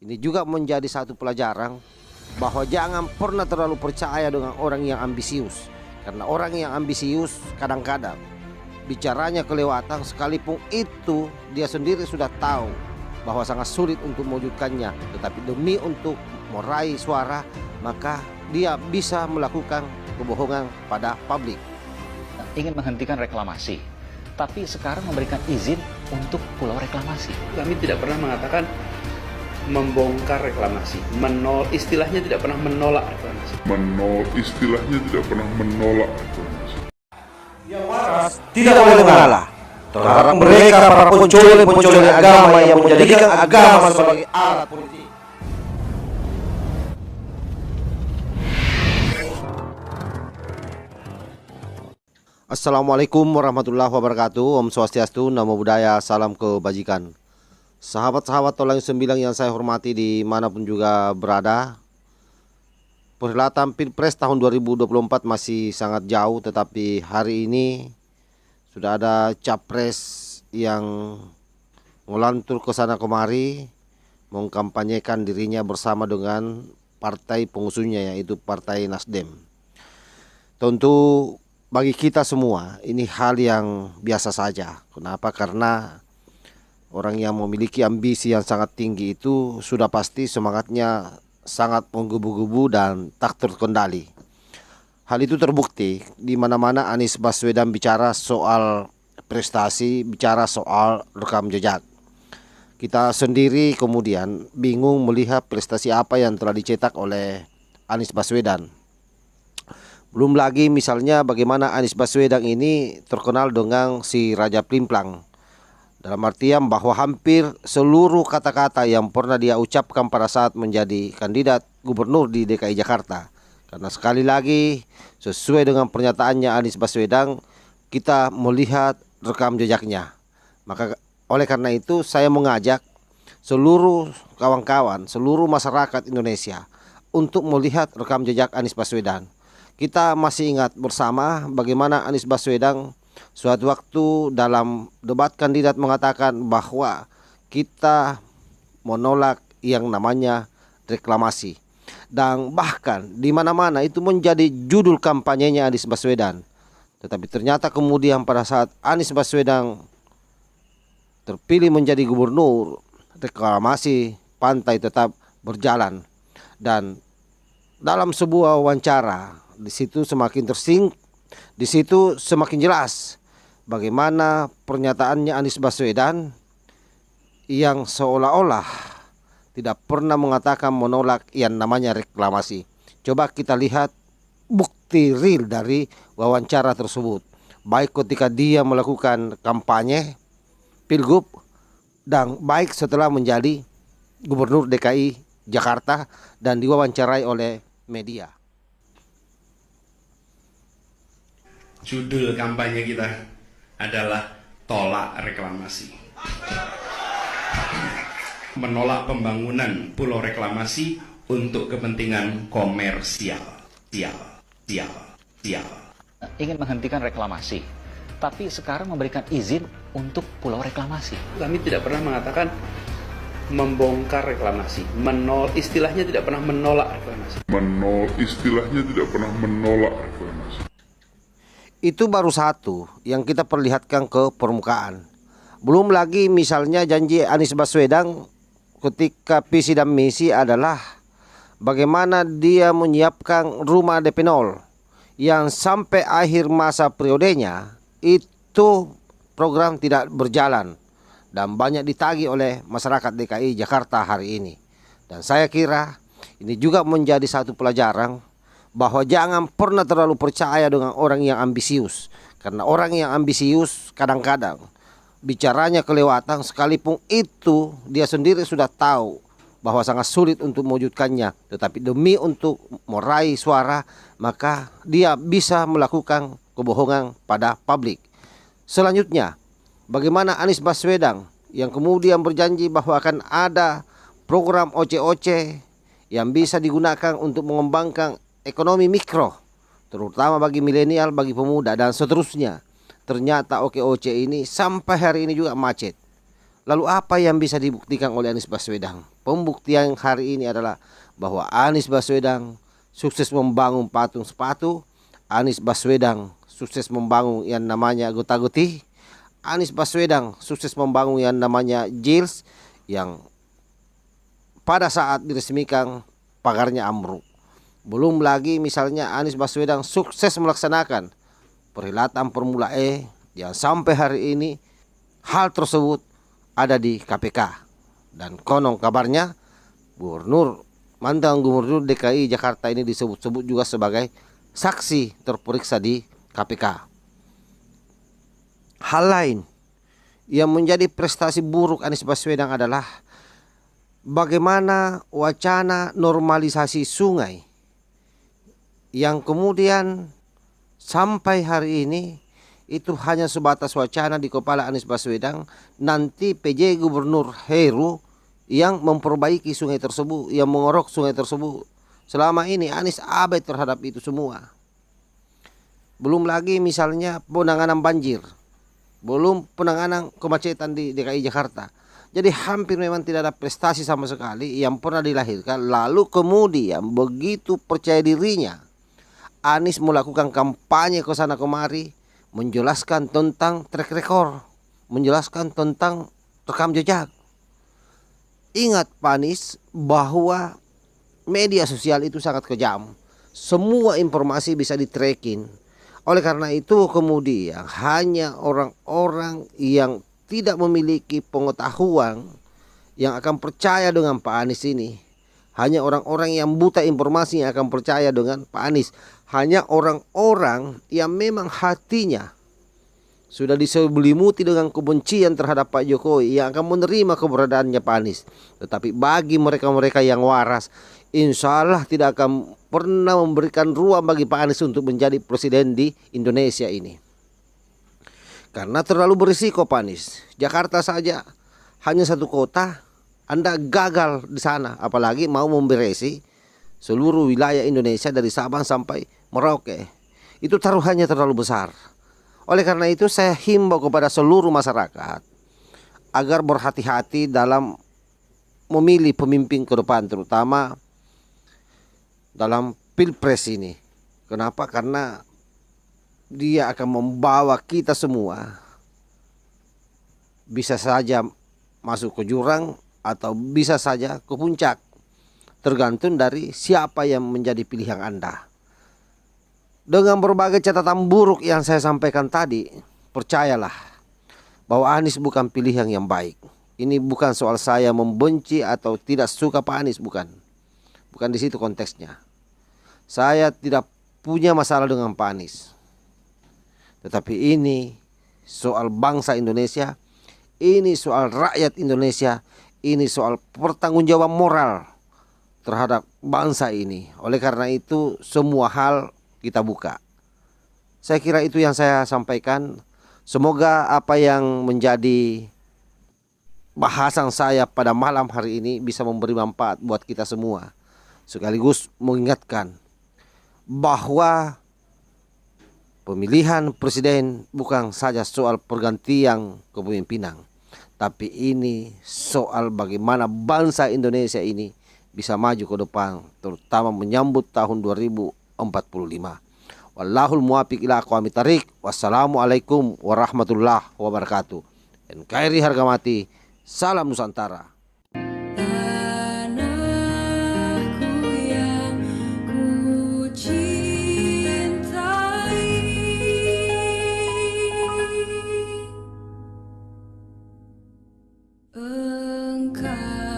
Ini juga menjadi satu pelajaran bahwa jangan pernah terlalu percaya dengan orang yang ambisius. Karena orang yang ambisius kadang-kadang bicaranya kelewatan, sekalipun itu dia sendiri sudah tahu bahwa sangat sulit untuk mewujudkannya. Tetapi demi untuk meraih suara, maka dia bisa melakukan kebohongan pada publik. Ingin menghentikan reklamasi, tapi sekarang memberikan izin untuk pulau reklamasi. Kami tidak pernah mengatakan membongkar reklamasi, istilahnya tidak pernah menolak reklamasi. Istilahnya tidak pernah menolak reklamasi. Yang waras tidak boleh mengalah terhadap mereka para pencuri agama yang menjadikan agama sebagai alat politik. Assalamualaikum warahmatullahi wabarakatuh. Om Swastiastu, Namo Buddhaya, salam kebajikan. Sahabat-sahabat Tolang Sembilang yang saya hormati dimanapun juga berada, perhelatan Pilpres tahun 2024 masih sangat jauh, tetapi hari ini sudah ada capres yang melantur ke sana kemari mengkampanyekan dirinya bersama dengan partai pengusungnya, yaitu Partai Nasdem. Tentu bagi kita semua ini hal yang biasa saja. Kenapa? Karena orang yang memiliki ambisi yang sangat tinggi itu sudah pasti semangatnya sangat menggebu-gebu dan tak terkendali. Hal itu terbukti di mana-mana Anies Baswedan bicara soal prestasi, bicara soal rekam jejak. Kita sendiri kemudian bingung melihat prestasi apa yang telah dicetak oleh Anies Baswedan. Belum lagi misalnya bagaimana Anies Baswedan ini terkenal dengan si Raja Plimplang. Dalam artian bahwa hampir seluruh kata-kata yang pernah dia ucapkan pada saat menjadi kandidat gubernur di DKI Jakarta. Karena sekali lagi sesuai dengan pernyataannya Anies Baswedan, kita melihat rekam jejaknya. Maka oleh karena itu saya mengajak seluruh kawan-kawan, seluruh masyarakat Indonesia untuk melihat rekam jejak Anies Baswedan. Kita masih ingat bersama bagaimana Anies Baswedan suatu waktu dalam debat kandidat mengatakan bahwa kita menolak yang namanya reklamasi. Dan bahkan di mana-mana itu menjadi judul kampanyenya Anies Baswedan. Tetapi ternyata kemudian pada saat Anies Baswedan terpilih menjadi gubernur, reklamasi pantai tetap berjalan. Dan dalam sebuah wawancara, di situ semakin di situ semakin jelas bagaimana pernyataannya Anies Baswedan yang seolah-olah tidak pernah mengatakan menolak yang namanya reklamasi. Coba kita lihat bukti real dari wawancara tersebut. Baik ketika dia melakukan kampanye Pilgub dan baik setelah menjadi Gubernur DKI Jakarta dan diwawancarai oleh media. Judul kampanye kita adalah tolak reklamasi. Menolak pembangunan pulau reklamasi untuk kepentingan komersial. Ingin menghentikan reklamasi, tapi sekarang memberikan izin untuk pulau reklamasi. Kami tidak pernah mengatakan membongkar reklamasi, istilahnya tidak pernah menolak reklamasi. Istilahnya tidak pernah menolak reklamasi. Itu baru satu yang kita perlihatkan ke permukaan. Belum lagi misalnya janji Anies Baswedan ketika visi dan misi adalah bagaimana dia menyiapkan rumah DP 0 yang sampai akhir masa periodenya itu program tidak berjalan dan banyak ditagih oleh masyarakat DKI Jakarta hari ini. Dan saya kira ini juga menjadi satu pelajaran bahwa jangan pernah terlalu percaya dengan orang yang ambisius. Karena orang yang ambisius kadang-kadang bicaranya kelewatan, sekalipun itu dia sendiri sudah tahu bahwa sangat sulit untuk mewujudkannya. Tetapi demi untuk meraih suara, maka dia bisa melakukan kebohongan pada publik. Selanjutnya, bagaimana Anies Baswedan yang kemudian berjanji bahwa akan ada program OC-OC yang bisa digunakan untuk mengembangkan ekonomi mikro, terutama bagi milenial, bagi pemuda dan seterusnya. Ternyata OC ini sampai hari ini juga macet. Lalu apa yang bisa dibuktikan oleh Anies Baswedan? pembuktian hari ini adalah bahwa Anies Baswedan sukses membangun patung sepatu, Anies Baswedan sukses membangun yang namanya Gota-Goti, Anies Baswedan sukses membangun yang namanya Jils yang pada saat diresmikan pagarnya ambruk. Belum lagi misalnya Anies Baswedan sukses melaksanakan perhelatan Formula E yang sampai hari ini hal tersebut ada di KPK. Dan konon kabarnya mantan gubernur DKI Jakarta ini disebut-sebut juga sebagai saksi terperiksa di KPK. Hal lain yang menjadi prestasi buruk Anies Baswedan adalah bagaimana wacana normalisasi sungai yang kemudian sampai hari ini itu hanya sebatas wacana di kepala Anies Baswedan. Nanti PJ Gubernur Heru yang memperbaiki sungai tersebut, yang mengorok sungai tersebut. Selama ini Anies abai terhadap itu semua. Belum lagi misalnya penanganan banjir, belum penanganan kemacetan di DKI Jakarta. Jadi hampir memang tidak ada prestasi sama sekali yang pernah dilahirkan. Lalu kemudian begitu percaya dirinya Anies melakukan kampanye ke sana kemari, menjelaskan tentang track record, menjelaskan tentang rekam jejak. Ingat Pak Anies bahwa media sosial itu sangat kejam. Semua informasi bisa di-tracking. Oleh karena itu kemudian hanya orang-orang yang tidak memiliki pengetahuan yang akan percaya dengan Pak Anies ini. Hanya orang-orang yang buta informasi yang akan percaya dengan Pak Anies. Hanya orang-orang yang memang hatinya sudah diselimuti dengan kebencian terhadap Pak Jokowi yang akan menerima keberadaannya Pak Anies. Tetapi bagi mereka-mereka yang waras, insya Allah tidak akan pernah memberikan ruang bagi Pak Anies untuk menjadi presiden di Indonesia ini. Karena terlalu berisiko Pak Anies. Jakarta saja hanya satu kota, Anda gagal di sana. Apalagi mau memberesi seluruh wilayah Indonesia dari Sabang sampai Merauke. Itu taruhannya terlalu besar. Oleh karena itu saya himbau kepada seluruh masyarakat agar berhati-hati dalam memilih pemimpin ke depan, terutama dalam Pilpres ini. Kenapa? Karena dia akan membawa kita semua bisa saja masuk ke jurang atau bisa saja ke puncak, tergantung dari siapa yang menjadi pilihan Anda. Dengan berbagai catatan buruk yang saya sampaikan tadi, percayalah bahwa Anies bukan pilihan yang baik. Ini bukan soal saya membenci atau tidak suka Pak Anies, bukan. Bukan di situ konteksnya. Saya tidak punya masalah dengan Pak Anies. Tetapi ini soal bangsa Indonesia, ini soal rakyat Indonesia, ini soal pertanggungjawaban moral terhadap bangsa ini. Oleh karena itu semua hal kita buka. Saya kira itu yang saya sampaikan. Semoga apa yang menjadi bahasan saya pada malam hari ini bisa memberi manfaat buat kita semua. Sekaligus mengingatkan bahwa pemilihan presiden bukan saja soal pergantian kepemimpinan, tapi ini soal bagaimana bangsa Indonesia ini bisa maju ke depan, terutama menyambut tahun 2045. Wallahul muwaffiq ila aqwamit thariq. Wassalamualaikum warahmatullahi wabarakatuh. NKRI harga mati. Salam Nusantara. Tanahku yang ku cintai, engkau